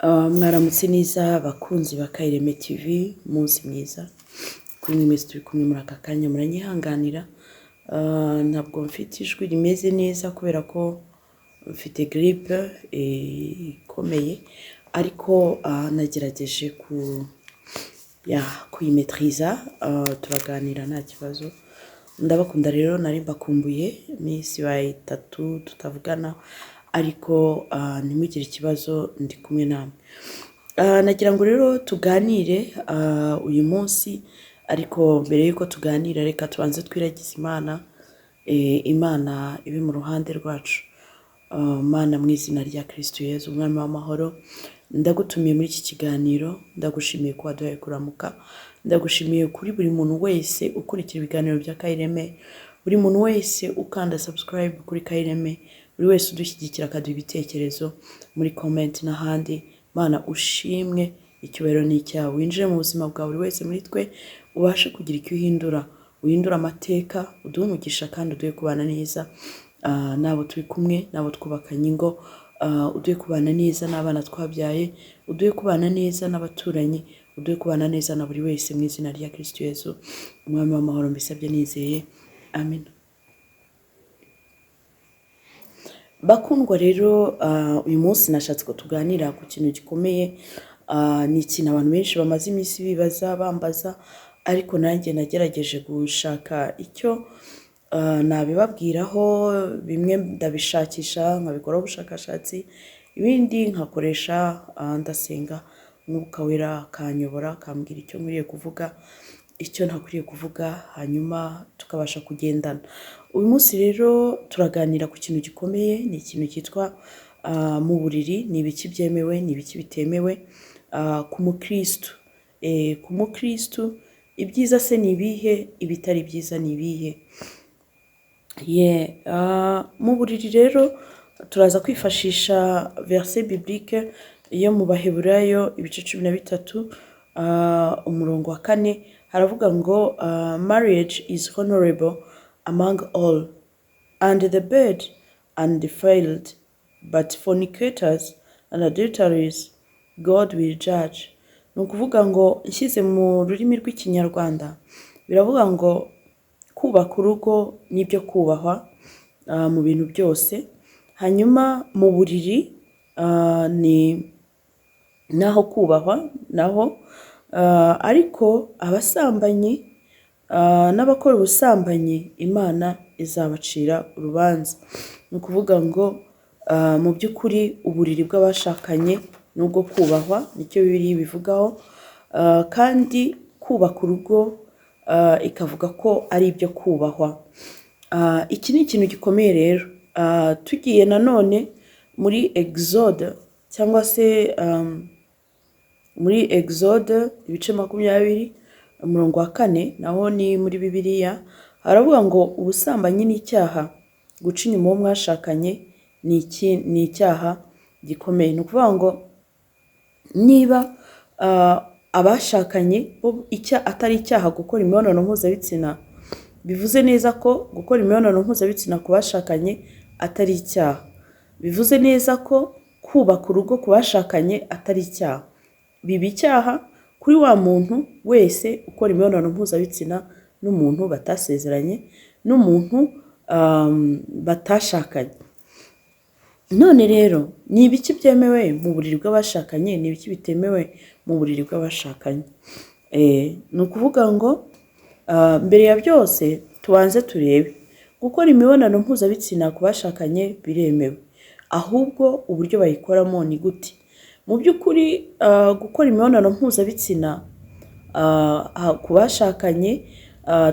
Mwaramutse neza abakunzi ba Kaireme TV, umunsi mwiza kuri mwe mwese turi kumwe muri aka kanya muranyihanganira. Ntabwo mfite ijwi rimeze neza kubera ko mfite grippe ikomeye, ariko nagerageje kuyimetriza. Turaganira nta kibazo. Ndabakunda rero, nari mbakumbuye iminsi ibaye 3 tutavugana, ariko ntimugire ikibazo, ndi kumwe namwe. Nagira ngo rero tuganire uyu munsi, ariko mbere yuko tuganira reka tubanze twiragize Imana. Imana ibe mu ruhande rwacu. Mana, mu izina rya Kristo Yezu umwami w'amahoro, ndagutumiye muri iki kiganiro. Ndagushimiye ko waduhaye kuramuka. Ndagushimiye kuri buri muntu wese ukurikira ibiganiro bya Kaireme, buri muntu wese ukanda subscribe kuri Kaireme, buri wese udushyigikira akaduha ibitekerezo muri comment n'ahandi. Mana ushimwe, icyubahiro ni icyawe. Winjire mu buzima bwa buri wese muri twe, ubashe kugira icyo uhindura amateka, uduhe umugisha kandi uduhe kubana neza nabo turi kumwe, nabo twubakanye ingo. Uduhe kubana neza n'abana twabyaye, uduhe kubana neza n'abaturanyi, uduhe kubana neza na buri wese mu izina rya Kristo Yezu umwami w'amahoro, mbisabye nizeye, amen. Bakundwa rero, uyu munsi nashatse ko tuganira ku kintu gikomeye. Ni ikintu abantu benshi bamaze iminsi bibaza bambaza, ariko nanjye nagerageje gushaka icyo nabibabwiraho. Bimwe ndabishakisha nkabikora ubushakashatsi, ibindi nkakoresha ndasenga, Mwuka Wera akanyobora akambwira icyo nkwiriye kuvuga, icyo ntakwiriye kuvuga, hanyuma tukabasha kugendana. Uyu munsi rero turaganira ku kintu gikomeye. Ni ikintu cyitwa mu buriri, ni ibiki byemewe, ni ibiki bitemewe ku mukristo. Ku mukristo ibyiza se ni ibihe, ibitari byiza ni ibihe? Mu buriri rero turaza kwifashisha verset biblique yo mu Baheburayo ibice 13 umurongo wa 4. Haravuga ngo marriage is honorable among all, and the bed undefiled, but fornicators and adulteries God will judge. Ni ukuvuga ngo nshyize mu rurimi rw'ikinyarwanda biravuga ngo kubaka urugo nibyo kubahwa mu bintu byose, hanyuma mu buriri ni naho kubahwa naho, ariko abasambanyi n'abakora ubusambanyi Imana izabacira urubanza. Ni ukuvuga ngo mu by'ukuri uburiri bw'abashakanye nubwo kubahwa, nicyo Bibiliya bivugaho, kandi kubaka urugo ikavuga ko ari ibyo kubahwa. Iki ni ikintu gikomeye rero. Tugiye nanone muri Exode, cyangwa se muri Exode ibice 20 umurongo wa 4, naho ni muri Bibiliya. Haravuga ngo ubusambanyi ni icyaha, guca inyuma uwo mwashakanye ni icyaha gikomeye. Ni ukuvuga ngo niba abashakanye atari icyaha gukora imibonano mpuzabitsina, bivuze neza ko gukora imibonano mpuzabitsina ku bashakanye atari icyaha. Bivuze neza ko kubaka urugo ku bashakanye atari icyaha. Biba icyaha kuri wa muntu wese ukora imibonano mpuzabitsina n'umuntu batasezeranye, n'umuntu batashakanye. None rero ni ibiki byemewe mu buriri bw'abashakanye, ni ibiki bitemewe mu buriri bw'abashakanye? Ni ukuvuga ngo mbere ya byose tubanze turebe gukora imibonano mpuzabitsina ku bashakanye biremewe, ahubwo uburyo bayikoramo ni gute? Mu by'ukuri gukora imibonano mpuzabitsina ku bashakanye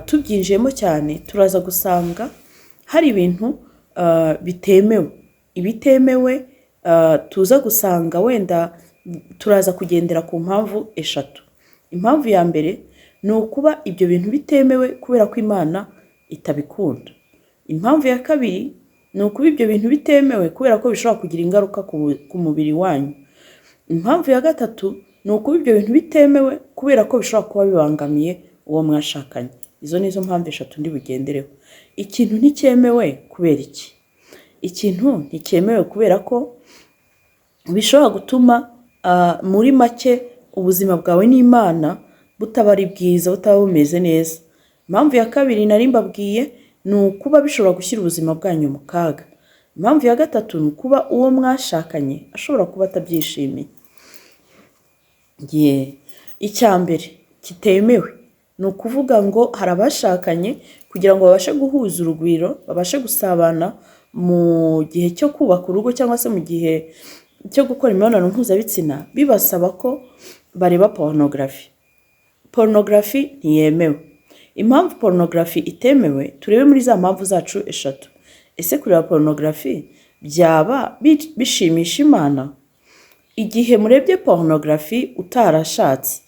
tubyinjiyemo cyane turaza gusanga hari ibintu bitemewe. Ibitemewe tuza gusanga wenda turaza kugendera ku mpamvu 3. Impamvu ya mbere ni ukuba ibyo bintu bitemewe kubera ko Imana itabikunda. Impamvu ya kabiri ni ukuba ibyo bintu bitemewe kubera ko bishobora kugira ingaruka ku mubiri wanyu. Impamvu ya gatatu ni ukuba ibyo bintu bitemewe kubera ko bishobora kuba bibangamiye uwo mwashakanye. Izo nizo mpamvu 3 ndi bugendereho. Ikintu nticyemewe kubera iki? Ikintu nticyemewe kubera ko bishobora gutuma muri make ubuzima bwawe n'Imana butaba ari bwiza, butaba bumeze neza. Impamvu ya kabiri nari mbabwiye ni ukuba bishobora gushyira ubuzima bwanyu mu kaga. Impamvu ya gatatu ni ukuba uwo mwashakanye ashobora kuba atabyishimiye. Icya mbere kitemewe ni ukuvuga ngo hari abashakanye kugira ngo babashe guhuza urugwiro, babashe gusabana mu gihe cyo kubaka urugo cyangwa se mu gihe cyo gukora imibonano mpuzabitsina, bibasaba ko bareba porunogarafi. Porunogarafi ntiyemewe. Impamvu porunogarafi itemewe, turebe muri za mpamvu zacu eshatu. Ese kureba porunogarafi byaba bishimisha Imana? Igihe murebye porunogarafi utarashatse,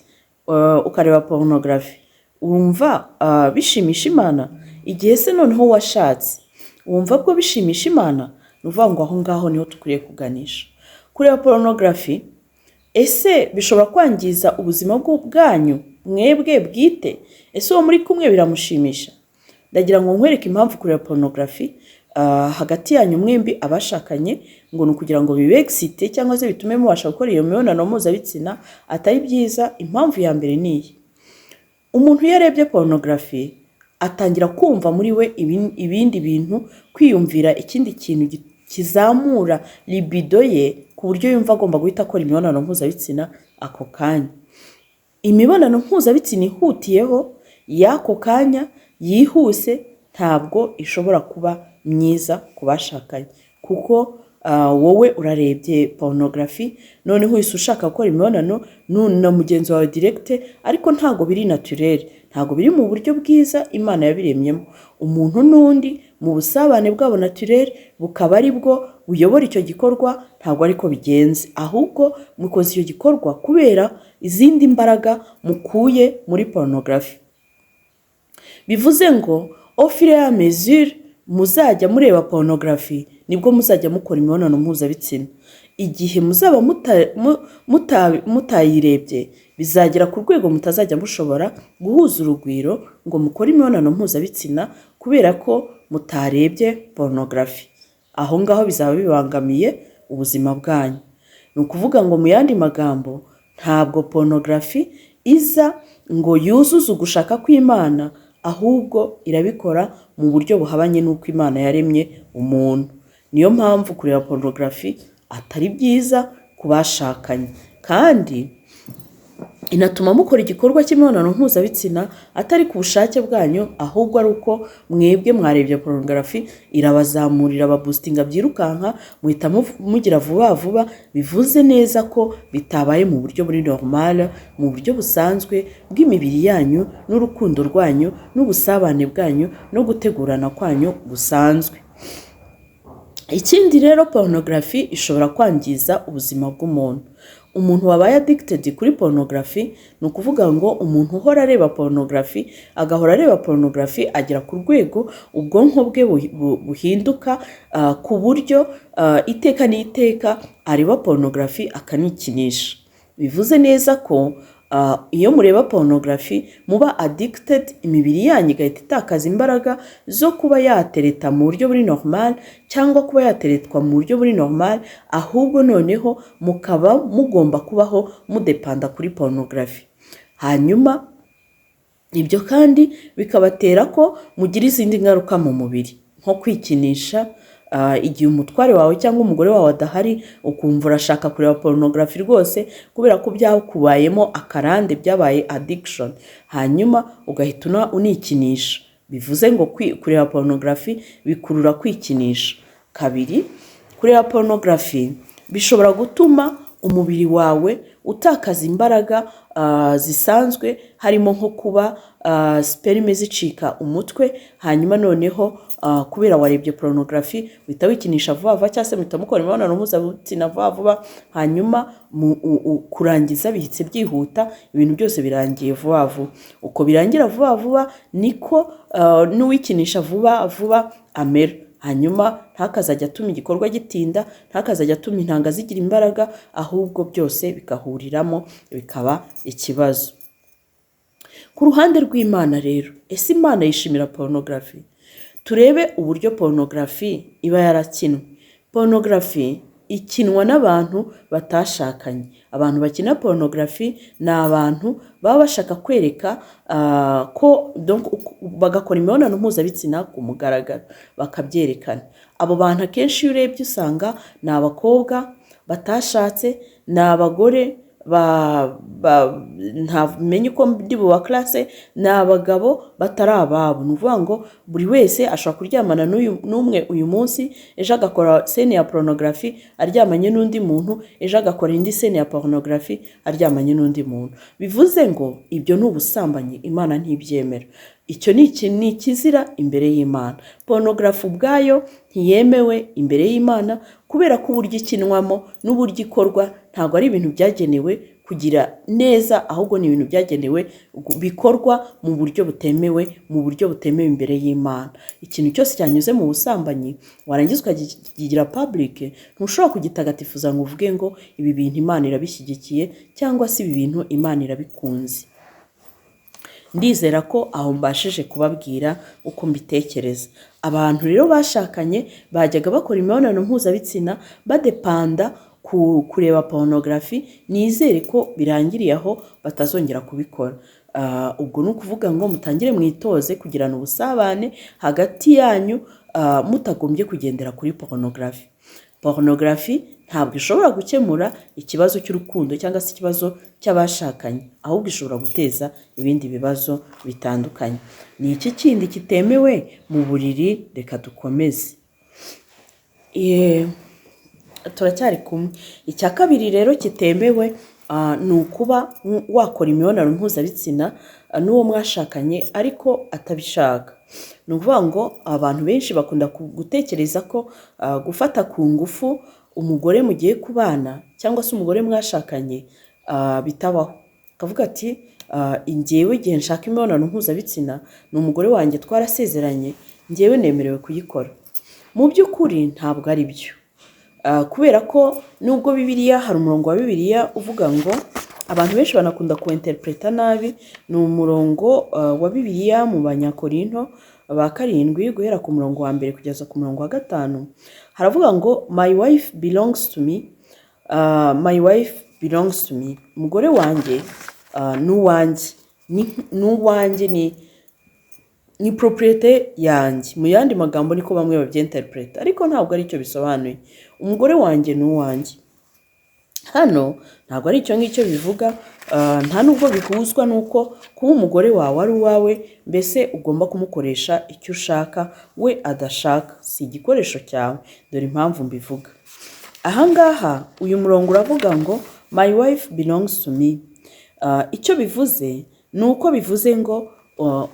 ukareba porunogarafi, wumva bishimisha Imana? Igihe se noneho washatse, wumva ko bishimisha Imana? Ni ukuvuga ngo aho ngaho niho dukwiriye kuganisha. Kureba porunogarafi, ese bishobora kwangiza ubuzima bwanyu mwebwe bwite? Ese uwo muri kumwe biramushimisha? Ndagira ngo nkwereke impamvu kureba porunogarafi hagati yanyu mwembi abashakanye ngo ni ukugira ngo bibexite cyangwa se bitume mubasha gukora iyo mibonano mpuzabitsina atari byiza. Impamvu ya mbere ni iyi: umuntu iyo arebye porunogarafi atangira kumva muri we ibindi bintu, kwiyumvira ikindi kintu kizamura libido ye ku buryo yumva agomba guhita akora imibonano mpuzabitsina ako kanya. Imibonano mpuzabitsina ihutiyeho y'ako kanya, yihuse, ntabwo ishobora kuba myiza ku bashakanye, kuko wowe urarebye porunogarafi, noneho uhise ushaka gukora imibonano na mugenzi wawe direkite, ariko ntabwo biri naturere, ntabwo biri mu buryo bwiza Imana yabiremyemo. Umuntu n'undi mu busabane bwabo naturere bukaba ari bwo buyobora icyo gikorwa, ntabwo ariko bigenze, ahubwo mukoze icyo gikorwa kubera izindi mbaraga mukuye muri porunogarafi. Bivuze ngo au fur et à mesure muzajya mureba porunogarafi nibwo muzajya mukora imibonano mpuzabitsina. Igihe muzaba mutayirebye, bizagera ku rwego mutazajya mushobora guhuza urugwiro ngo mukore imibonano mpuzabitsina kubera ko mutarebye porunogarafi. Aho ngaho bizaba bibangamiye ubuzima bwanyu. Ni ukuvuga ngo mu yandi magambo, ntabwo porunogarafi iza ngo yuzuze ugushaka kw'Imana, ahubwo irabikora mu buryo buhabanye n'uko Imana yaremye umuntu. Niyo mpamvu kureba porunogarafi atari byiza ku bashakanye, kandi inatuma mukora igikorwa cy'imibonano mpuzabitsina atari ku bushake bwanyu, ahubwo ari uko mwebwe mwarebye porunogarafi, irabazamurira, ababustinga byirukanka, muhita mugira vuba vuba. Bivuze neza ko bitabaye mu buryo buri normal, mu buryo busanzwe bw'imibiri yanyu n'urukundo rwanyu n'ubusabane bwanyu no gutegurana kwanyu gusanzwe. Ikindi rero, porunogarafi ishobora kwangiza ubuzima bw'umuntu. Umuntu wabaye addicted kuri porunogarafi, ni ukuvuga ngo umuntu uhora areba porunogarafi, agahora areba porunogarafi, agera ku rwego ubwonko bwe buhinduka ku buryo iteka n'iteka areba porunogarafi akanikinisha. Bivuze neza ko iyo mureba porunogarafi muba addicted, imibiri yanyu igahita itakaza imbaraga zo kuba yatereta mu buryo buri normal cyangwa kuba yateretwa mu buryo buri normal, ahubwo noneho mukaba mugomba kubaho mudepanda kuri porunogarafi. Hanyuma ibyo kandi bikabatera ko mugira izindi ngaruka mu mubiri, nko kwikinisha. Igihe umutware wawe cyangwa umugore wawe adahari, ukumva urashaka kureba porunogarafi rwose kubera ko byakubayemo akarande, byabaye addiction, hanyuma ugahita unikinisha. Bivuze ngo kureba porunogarafi bikurura kwikinisha. Kabiri, kureba porunogarafi bishobora gutuma umubiri wawe utakaza imbaraga zisanzwe, harimo nko kuba sperme zicika umutwe, hanyuma noneho kubera warebye porunogarafi uhita wikinisha vuba vuba, cyangwa se muhita mukora imibonano mpuzabitsina vuba vuba, hanyuma kurangiza bihitse byihuta, ibintu byose birangiye vuba vuba. Uko birangira vuba vuba niko n'uwikinisha vuba vuba amera, hanyuma ntakazajya atuma igikorwa gitinda, ntakazajya atuma intanga zigira imbaraga, ahubwo byose bikahuriramo bikaba ikibazo. Ku ruhande rw'Imana rero, ese Imana yishimira porunogarafi? Turebe uburyo porunogarafi iba yarakinwe. Porunogarafi ikinwa n'abantu batashakanye. Abantu bakina porunogarafi ni abantu baba bashaka kwereka ko bagakora imibonano mpuzabitsina ku mugaragaro bakabyerekana. Abo bantu akenshi iyo urebye usanga ni abakobwa batashatse, ni abagore ntamenye uko ndi buba classe, ni abagabo batari ababo. Ni ukuvuga ngo buri wese ashobora kuryamana n'umwe uyu munsi, ejo agakora sene ya porunogarafi aryamanye n'undi muntu, ejo agakora indi sene ya porunogarafi aryamanye n'undi muntu. Bivuze ngo ibyo ni ubusambanyi, Imana ntibyemera. Icyo ni ikizira imbere y'Imana. Porunogarafi ubwayo ntiyemewe imbere y'Imana kubera ko uburyo ikinwamo n'uburyo ikorwa ntabwo ari ibintu byagenewe kugira neza, ahubwo ni ibintu byagenewe bikorwa mu buryo butemewe, imbere y'Imana. Ikintu cyose cyanyuze mu busambanyi warangiza ukagigira public, ntushobora kugitagatifuza ngo uvuge ngo ibi bintu Imana irabishyigikiye cyangwa se ibi bintu Imana irabikunze. Ndizera ko aho mbashije kubabwira uko mbitekereza. Abantu rero bashakanye bajyaga bakora imibonano mpuzabitsina badepanda kureba porunogarafi, nizere ko birangiriye aho batazongera kubikora. Ubwo ni ukuvuga ngo mutangire mwitoze kugirana ubusabane hagati yanyu mutagombye kugendera kuri porunogarafi. Porunogarafi ntabwo ishobora gukemura ikibazo cy'urukundo cyangwa se ikibazo cy'abashakanye, ahubwo ishobora guteza ibindi bibazo bitandukanye. Ni iki kindi kitemewe mu buriri? Reka dukomeze. Turacyari kumwe. Icya kabiri rero kitemewe ni ukuba wakora imibonano mpuzabitsina n'uwo mwashakanye ariko atabishaka. Ni ukuvuga ngo abantu benshi bakunda gutekereza ko gufata ku ngufu umugore mugiye kubana cyangwa se umugore mwashakanye bitabaho. Akavuga ati njyewe igihe nshaka imibonano mpuzabitsina ni umugore wanjye twarasezeranye, njyewe nemerewe kuyikora. Mu by'ukuri ntabwo ari byo. Kubera ko nubwo Bibiliya, hari umurongo wa Bibiliya uvuga ngo, abantu benshi banakunda kuwinterpreta nabi, ni umurongo wa Bibiliya mu Banyakorinto ba 7 guhera ku murongo wa 1 kugeza ku murongo wa 5. Haravuga ngo my wife belongs to me, my wife belongs to me. Umugore wanjye n'uwanjye ni propriete yanjye. Mu yandi magambo niko bamwe babyinterpreta, ariko ntabwo ari cyo bisobanuye. Umugore wanjye n'uwanjye hano ntabwo ari icyo ngicyo bivuga. Nta nubwo bihuzwa nuko kuba umugore wawe ari uwawe, mbese ugomba kumukoresha icyo ushaka we adashaka, si igikoresho cyawe. Dore impamvu mbivuga. Ahangaha uyu murongo uravuga ngo my wife belongs to me. Icyo bivuze ni uko bivuze ngo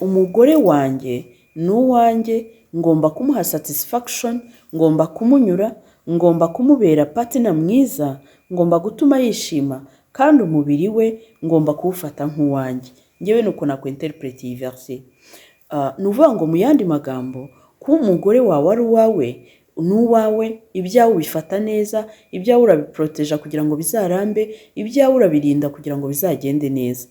umugore wanjye n'uwanjye, ngomba kumuha satisfaction, ngomba kumunyura, ngomba kumubera partner mwiza, ngomba gutuma yishima, kandi umubiri we ngomba kuwufata nk'uwanjye. Ngewe nuko nakwinterprete iyi verse. Ni ukuvuga ngo mu yandi magambo, kuba umugore wawe ari uwawe n'uwawe, ibyawe ubifata neza, ibyawe urabiproteja kugira ngo bizarambe, ibyawe urabirinda kugira ngo bizagende neza.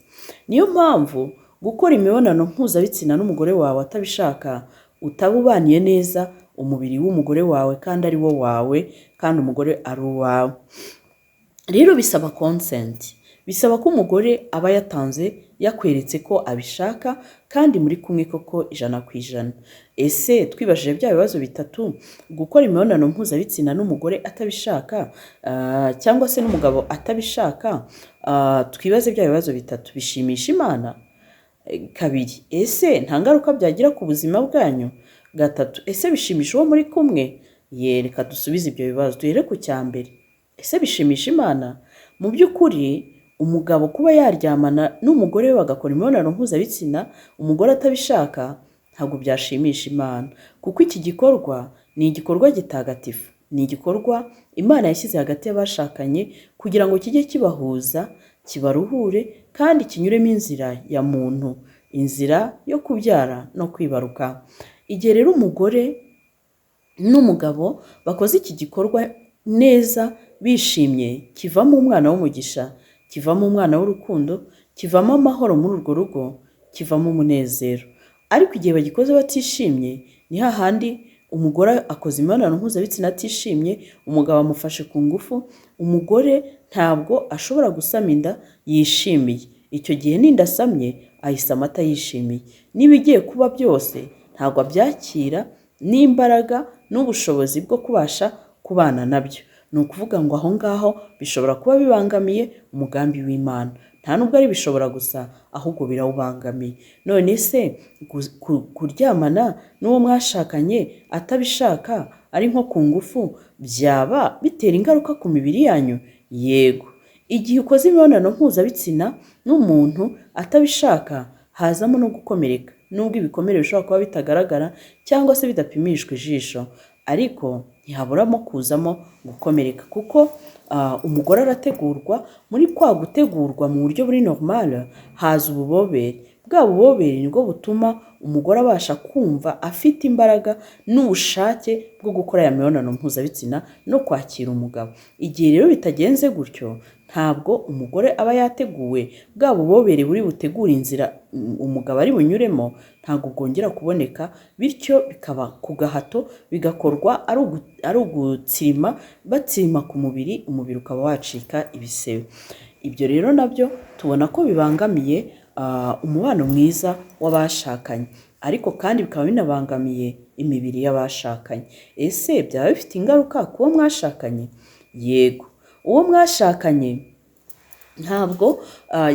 Niyo mpamvu gukora imibonano mpuzabitsina n'umugore wawe atabishaka, utabubaniye neza umubiri w'umugore wawe kandi ari wo wawe, kandi umugore ari uwawe. Rero bisaba consent, bisaba ko umugore aba yatanze, yakweretse ko abishaka kandi muri kumwe koko 100%. Ese twibajije bya bibazo bitatu, gukora imibonano mpuzabitsina n'umugore atabishaka cyangwa se n'umugabo atabishaka, twibaze bya bibazo bitatu, bishimisha Imana? 2, ese nta ngaruka byagira ku buzima bwanyu? 3, ese bishimisha uwo muri kumwe? Reka dusubize ibyo bibazo. Duhere ku cya mbere, ese bishimisha Imana? Mu by'ukuri umugabo kuba yaryamana n'umugore we bagakora imibonano mpuzabitsina umugore atabishaka, ntabwo byashimisha Imana, kuko iki gikorwa ni igikorwa gitagatifu, ni igikorwa Imana yashyize hagati y'abashakanye kugira ngo kijye kibahuza, kibaruhure kandi kinyuremo inzira ya muntu, inzira yo kubyara no kwibaruka. Igihe rero umugore n'umugabo bakoze iki gikorwa neza bishimye, kivamo umwana w'umugisha, kivamo umwana w'urukundo, kivamo amahoro muri urwo rugo, kivamo umunezero. Ariko igihe bagikoze batishimye, ni hahandi umugore akoze imibonano mpuzabitsina atishimye, umugabo amufashe ku ngufu, umugore ntabwo ashobora gusama inda yishimiye. Icyo gihe n'inda asamye ayisama atayishimiye. Niba igiye kuba byose ntabwo abyakira n'imbaraga n'ubushobozi bwo kubasha kubana nabyo. Ni ukuvuga ngo aho ngaho bishobora kuba bibangamiye umugambi w'Imana. Nta nubwo ari bishobora gusa, ahubwo birawubangamiye. None se kuryamana n'uwo mwashakanye atabishaka ari nko ku ngufu byaba bitera ingaruka ku mibiri yanyu? Yego. Igihe ukoze imibonano mpuzabitsina n'umuntu atabishaka hazamo no gukomereka, nubwo ibikomere bishobora kuba bitagaragara cyangwa se bidapimishwa ijisho, ariko ntihaburamo kuzamo gukomereka, kuko umugore arategurwa. Muri kwa gutegurwa mu buryo buri normal haza ububobere. Bwa bubobere nibwo butuma umugore abasha kumva afite imbaraga n'ubushake bwo gukora ya mibonano mpuzabitsina no kwakira umugabo. Igihe rero bitagenze gutyo, ntabwo umugore aba yateguwe, bwa bubobere buri butegura inzira umugabo ari bunyuremo ntabwo bwongera kuboneka, bityo bikaba ku gahato, bigakorwa ari ugutsima, batsima ku mubiri, umubiri ukaba wacika ibisebe. Ibyo rero nabyo tubona ko bibangamiye umubano mwiza w'abashakanye, ariko kandi bikaba binabangamiye imibiri y'abashakanye. Ese byaba bifite ingaruka ku wo mwashakanye? Yego. Uwo mwashakanye ntabwo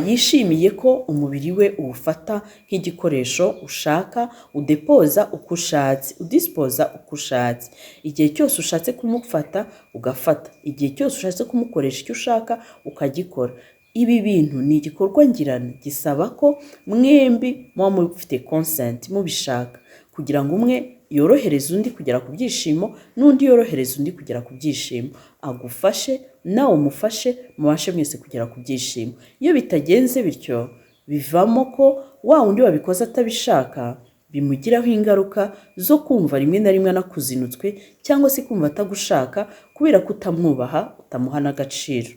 yishimiye ko umubiri we uwufata nk'igikoresho ushaka, udepoza uko ushatse, udisipoza uko ushatse. Igihe cyose ushatse kumufata ugafata, igihe cyose ushatse kumukoresha icyo ushaka ukagikora. Ibi bintu ni igikorwa ngirana, gisaba ko mwembi muba mufite consent, mubishaka, kugira ngo umwe yorohereze undi kugera ku byishimo n'undi yorohereze undi kugera ku byishimo, agufashe nawe umufashe, mubashe mwese kugera ku byishimo. Iyo bitagenze bityo, bivamo ko wa wundi wabikoze atabishaka bimugiraho ingaruka zo kumva rimwe na rimwe anakuzinutswe, cyangwa se kumva atagushaka kubera ko utamwubaha, utamuha n'agaciro.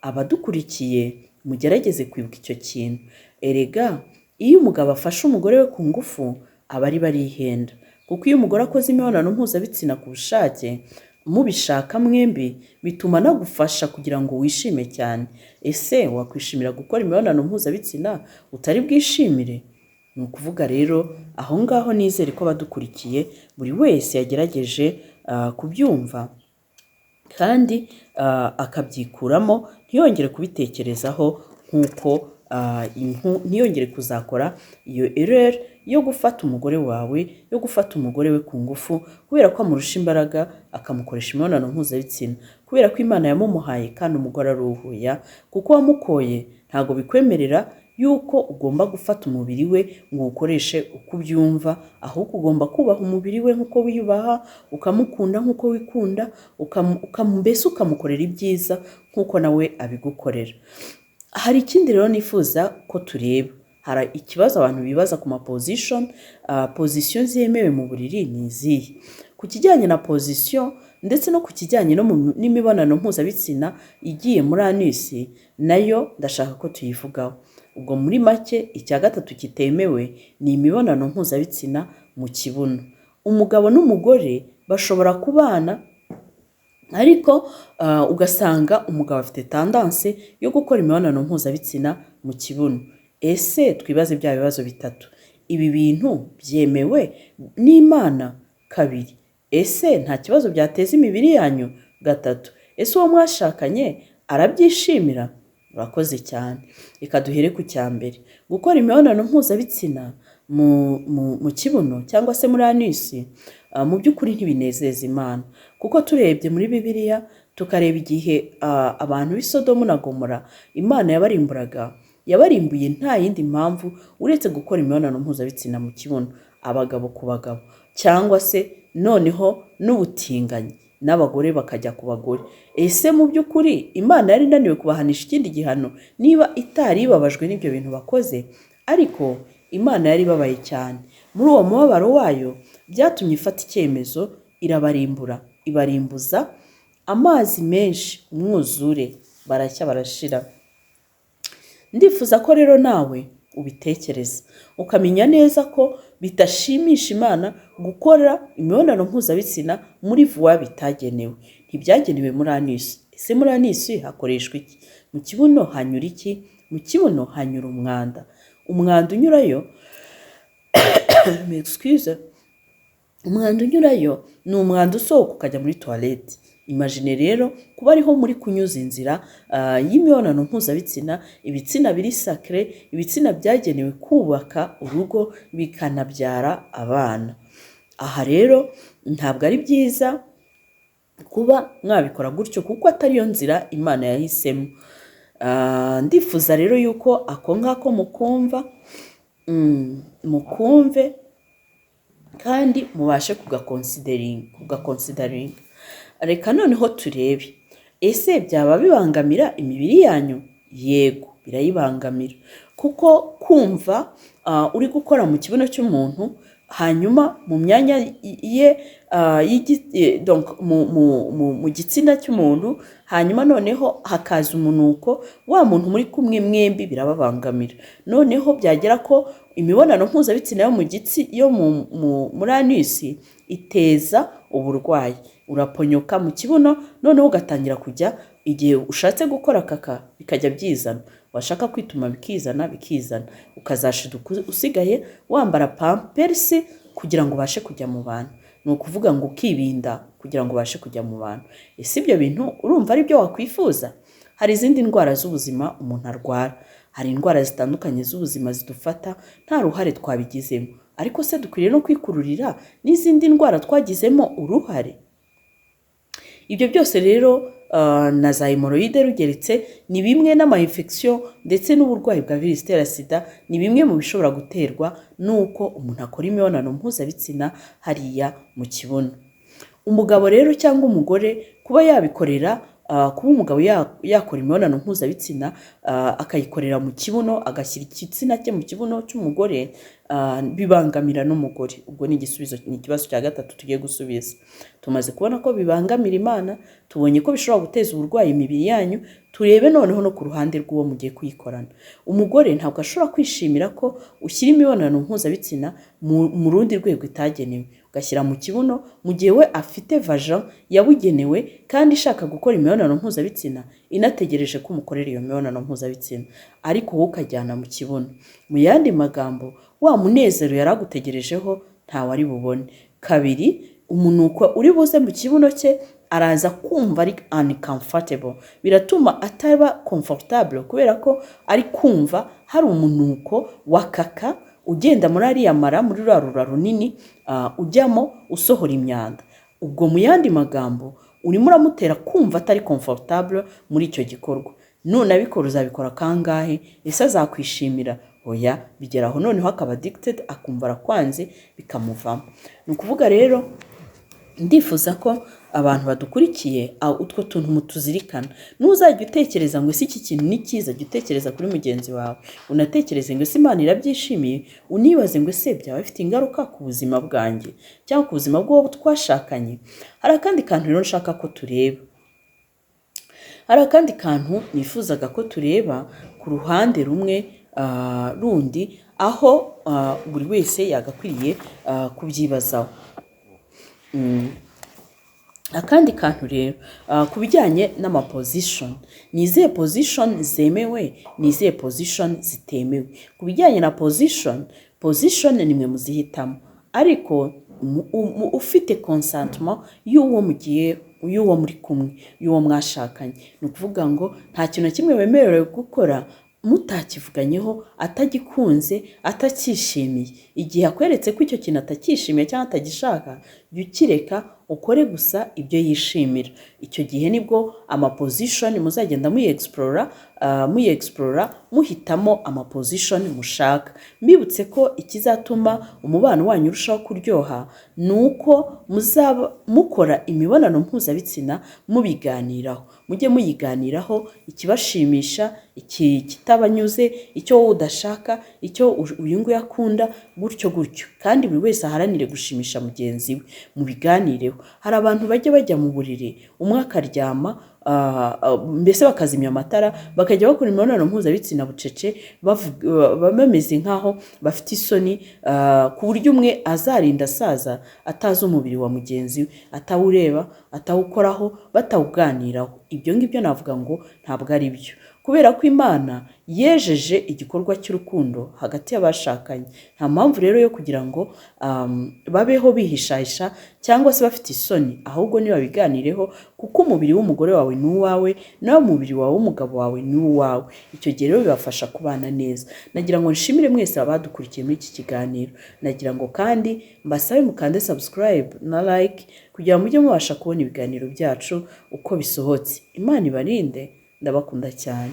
Abadukurikiye mugerageze kwibuka icyo kintu. Erega iyo umugabo afashe umugore we ku ngufu aba ari barihenda, kuko iyo umugore akoze imibonano mpuzabitsina ku bushake, mubishaka mwembi, bituma anagufasha kugira ngo wishime cyane. Ese wakwishimira gukora imibonano mpuzabitsina utari bwishimire? Ni ukuvuga rero aho ngaho nizere ko abadukurikiye buri wese yagerageje kubyumva kandi akabyikuramo, ntiyongere kubitekerezaho nk'uko ntiyongere kuzakora iyo erreur yo gufata umugore wawe, yo gufata umugore we ku ngufu kubera ko amurusha imbaraga, akamukoresha imibonano mpuzabitsina kubera ko Imana yamumuhaye kandi umugore aruhuya, kuko wamukoye ntabwo bikwemerera yuko ugomba gufata umubiri we ngo ukoreshe uko ubyumva, ahubwo ugomba kubaha umubiri we nk'uko wiyubaha, ukamukunda nk'uko wikunda, mbese ukamukorera ibyiza nk'uko nawe abigukorera. Hari ikindi rero nifuza ko tureba. Hari ikibazo abantu bibaza ku position zemewe mu buriri ni izihe. Ku kijyanye na position ndetse no ku kijyanye n'imibonano mpuzabitsina igiye muri anus, nayo ndashaka ko tuyivugaho. Ubwo muri make icya gatatu kitemewe ni imibonano mpuzabitsina mu kibuno. Umugabo n'umugore bashobora kubana, ariko ugasanga umugabo afite tendance yo gukora imibonano mpuzabitsina mu kibuno. Ese twibaze bya bibazo bitatu. Ibi bintu byemewe n'Imana? Kabiri, ese nta kibazo byateza imibiri yanyu? Gatatu, ese uwo mwashakanye arabyishimira? Urakoze cyane. Reka duhere ku cya mbere. Gukora imibonano mpuzabitsina mu kibuno cyangwa se muri anus, mu by'ukuri ntibinezeza Imana, kuko turebye muri Bibiliya tukareba igihe abantu b'i Sodomu na Gomora Imana yabarimbuye nta yindi mpamvu uretse gukora imibonano mpuzabitsina mu kibuno, abagabo ku bagabo, cyangwa se noneho n'ubutinganyi, n'abagore bakajya ku bagore. Ese mu by'ukuri Imana yari inaniwe kubahanisha ikindi gihano niba itari ibabajwe n'ibyo bintu bakoze? Ariko Imana yari ibabaye cyane. Muri uwo mubabaro wayo byatumye ifata icyemezo, irabarimbura, ibarimbuza amazi menshi, umwuzure, barashya barashira. Ndifuza ko rero nawe ubitekereza, ukamenya neza ko bitashimisha Imana gukora imibonano mpuzabitsina muri vuba bitagenewe. Ntibyagenewe muri anus. Ese muri anus hakoreshwa iki? Mu kibuno hanyura iki? Mu kibuno hanyura umwanda. Umwanda unyurayo umwanda unyurayo ni umwanda usohoka ukajya muri toilette. Imagine rero kuba ariho muri kunyuza inzira y'imibonano mpuzabitsina, ibitsina biri sacré, ibitsina byagenewe kubaka urugo bikanabyara abana. Aha rero ntabwo ari byiza kuba mwabikora gutyo kuko atariyo nzira Imana yahisemo. Ndifuza rero yuko ako ngako mukumve kandi mubashe kugakonsideringa. Reka noneho turebe, ese byaba bibangamira imibiri yanyu? Yego, birayibangamira, kuko kumva uri gukora mu kibuno cy'umuntu hanyuma mu myanya ye mu gitsina cy'umuntu, hanyuma noneho hakaza umunuko, wa muntu muri kumwe mwembi birababangamira. Noneho byagera ko imibonano mpuzabitsina yo muri anus iteza uburwayi. Uraponyoka mu kibuno, noneho ugatangira kujya, igihe ushatse gukora kaka bikajya byizana, washaka kwituma bikizana, ukazashiduka usigaye wambara pampers kugira ngo ubashe kujya mu bantu. Ni ukuvuga ngo ukibinda kugira ngo ubashe kujya mu bantu. Ese ibyo bintu urumva ari byo wakwifuza? Hari izindi ndwara z'ubuzima umuntu arwara, hari indwara zitandukanye z'ubuzima zidufata nta ruhare twabigizemo, ariko se dukwiriye no kwikururira n'izindi ndwara twagizemo uruhare? Ibyo byose rero na za hemorrhoide rugeretse ni bimwe n'ama-infection ndetse n'uburwayi bwa virusi itera sida, ni bimwe mu bishobora guterwa nuko umuntu akora imibonano mpuzabitsina hariya mu kibuno. Umugabo rero cyangwa umugore kuba yabikorera, kuba umugabo yakora imibonano mpuzabitsina akayikorera mu kibuno, agashyira igitsina cye mu kibuno cy'umugore, bibangamira n'umugore. Ubwo ni ikibazo cya gatatu tugiye gusubiza. Tumaze kubona ko bibangamira Imana, tubonye ko bishobora guteza uburwayi imibiri yanyu, turebe noneho no ku ruhande rw'uwo mugiye kuyikorana. Umugore ntabwo ashobora kwishimira ko ushyira imibonano mpuzabitsina mu rundi rwego itagenewe, ugashyira mu kibuno mu gihe we afite vagin yabugenewe kandi ishaka gukora imibonano mpuzabitsina, inategereje ko umukorera iyo mibonano mpuzabitsina, ariko wowe ukajyana mu kibuno. Mu yandi magambo, wa munezero yaragutegerejeho ntawe ari bubone. Kabiri, umunuko uri buze mu kibuno cye araza kumva ari uncomfortable, biratuma ataba comfortable kubera ko ari kumva hari umunuko wa kaka ugenda muri ariya mara, muri rura runini ujyamo usohora imyanda. Ubwo mu yandi magambo urimo uramutera kumva atari comfortable muri icyo gikorwa. None abikora uzabikora kangahe? Ese azakwishimira? Oya, bigeraho noneho akaba addicted, akumva arakwanze bikamuvamo. Ni ukuvuga rero ndifuza ko abantu badukurikiye utwo tuntu mutuzirikana. Ntuzajya utekereza ngo ese iki kintu ni cyiza, jya utekereza kuri mugenzi wawe, unatekereze ngo ese Imana irabyishimiye, unibaze ngo ese byaba bifite ingaruka ku buzima bwanjye cyangwa ku buzima bw'uwo twashakanye. Hari akandi kantu rero nshaka ko tureba. Hari akandi kantu nifuzaga ko tureba ku ruhande rumwe rundi, aho buri wese yagakwiriye kubyibazaho. Akandi kantu rero ku bijyanye n'amaposition, ni izihe position zemewe, ni izihe position zitemewe? Ku bijyanye na position ni mwe muzihitamo, ariko ufite consentement y'uwo muri kumwe, y'uwo mwashakanye. Ni ukuvuga ngo nta kintu kimwe wemerewe gukora mutakivuganyeho, atagikunze, atacyishimiye. Igihe akweretse ko icyo kintu atacyishimiye cyangwa atagishaka, jya ukireka ukore gusa ibyo yishimira. Icyo gihe nibwo amaposition muzagenda muyi-explora muhitamo amaposition mushaka. Mbibutse ko ikizatuma umubano wanyu urushaho kuryoha ni uko muzaba mukora imibonano mpuzabitsina mubiganiraho. Mujye muyiganiraho ikibashimisha, kitabanyuze, icyo wowe udashaka, icyo uyu nguyu akunda, gutyo. Kandi buri wese aharanire gushimisha mugenzi we. mubiganireho. Hari abantu bajya mu buriri umwe akaryama mbese bakazimya amatara bakajya bakora imibonano mpuzabitsina bucece bameze nk'aho bafite isoni ku buryo umwe azarinda asaza atazi umubiri wa mugenzi we, atawureba, atawukoraho, batawuganiraho. Ibyo ngibyo navuga ngo ntabwo ari byo, kubera ko Imana yejeje igikorwa cy'urukundo hagati y'abashakanye. Nta mpamvu rero yo kugira ngo babeho bihishahisha cyangwa se bafite isoni, ahubwo nibabiganireho, kuko umubiri w'umugore wawe ni uwawe, nawe umubiri wawe w'umugabo wawe ni uwawe. Icyo gihe rero bibafasha kubana neza. Nagira ngo nshimire mwese abadukurikiye muri iki kiganiro. Nagira ngo kandi mbasabe mukande subscribe na like kugira ngo mujye mubasha kubona ibiganiro byacu uko bisohotse. Imana ibarinde, ndabakunda cyane.